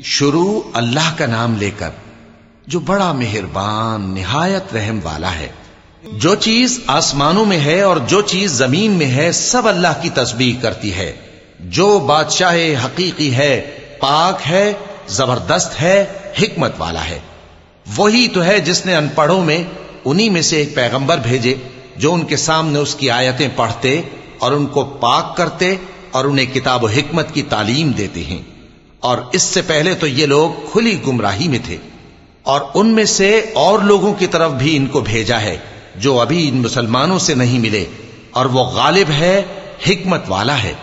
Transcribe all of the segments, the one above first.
شروع اللہ کا نام لے کر جو بڑا مہربان نہایت رحم والا ہے۔ جو چیز آسمانوں میں ہے اور جو چیز زمین میں ہے سب اللہ کی تسبیح کرتی ہے۔ جو بادشاہ حقیقی ہے، پاک ہے، زبردست ہے، حکمت والا ہے۔ وہی تو ہے جس نے ان پڑھوں میں انہی میں سے ایک پیغمبر بھیجے جو ان کے سامنے اس کی آیتیں پڑھتے اور ان کو پاک کرتے اور انہیں کتاب و حکمت کی تعلیم دیتے ہیں۔ اور اس سے پہلے تو یہ لوگ کھلی گمراہی میں تھے، اور ان میں سے اور لوگوں کی طرف بھی ان کو بھیجا ہے جو ابھی ان مسلمانوں سے نہیں ملے، اور وہ غالب ہے، حکمت والا ہے۔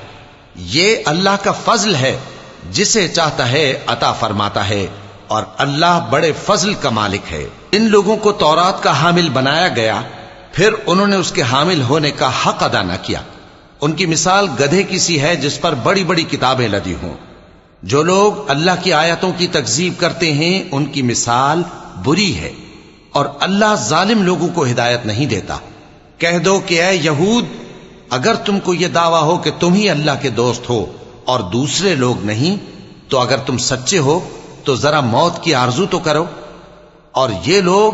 یہ اللہ کا فضل ہے، جسے چاہتا ہے عطا فرماتا ہے، اور اللہ بڑے فضل کا مالک ہے۔ ان لوگوں کو تورات کا حامل بنایا گیا، پھر انہوں نے اس کے حامل ہونے کا حق ادا نہ کیا۔ ان کی مثال گدھے کی سی ہے جس پر بڑی بڑی کتابیں لدی ہوں۔ جو لوگ اللہ کی آیتوں کی تکذیب کرتے ہیں ان کی مثال بری ہے، اور اللہ ظالم لوگوں کو ہدایت نہیں دیتا۔ کہہ دو کہ اے یہود، اگر تم کو یہ دعویٰ ہو کہ تم ہی اللہ کے دوست ہو اور دوسرے لوگ نہیں، تو اگر تم سچے ہو تو ذرا موت کی آرزو تو کرو۔ اور یہ لوگ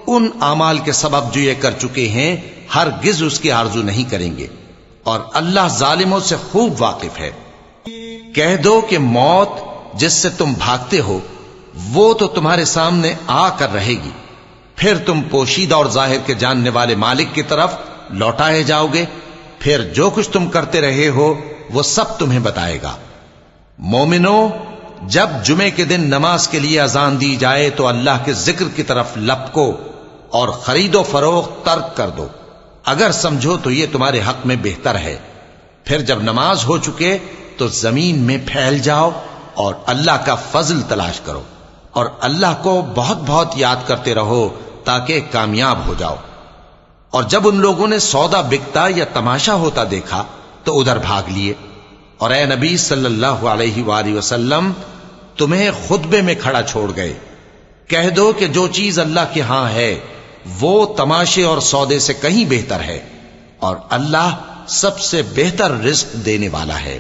ان اعمال کے سبب جو یہ کر چکے ہیں ہرگز اس کی آرزو نہیں کریں گے، اور اللہ ظالموں سے خوب واقف ہے۔ کہہ دو کہ موت جس سے تم بھاگتے ہو وہ تو تمہارے سامنے آ کر رہے گی، پھر تم پوشیدہ اور ظاہر کے جاننے والے مالک کی طرف لوٹائے جاؤ گے، پھر جو کچھ تم کرتے رہے ہو وہ سب تمہیں بتائے گا۔ مومنو، جب جمعے کے دن نماز کے لیے اذان دی جائے تو اللہ کے ذکر کی طرف لپکو اور خرید و فروخت ترک کر دو، اگر سمجھو تو یہ تمہارے حق میں بہتر ہے۔ پھر جب نماز ہو چکے تو زمین میں پھیل جاؤ اور اللہ کا فضل تلاش کرو، اور اللہ کو بہت بہت یاد کرتے رہو تاکہ کامیاب ہو جاؤ۔ اور جب ان لوگوں نے سودا بکتا یا تماشا ہوتا دیکھا تو ادھر بھاگ لیے، اور اے نبی صلی اللہ علیہ وآلہ وسلم تمہیں خطبے میں کھڑا چھوڑ گئے۔ کہہ دو کہ جو چیز اللہ کے ہاں ہے وہ تماشے اور سودے سے کہیں بہتر ہے، اور اللہ سب سے بہتر رزق دینے والا ہے۔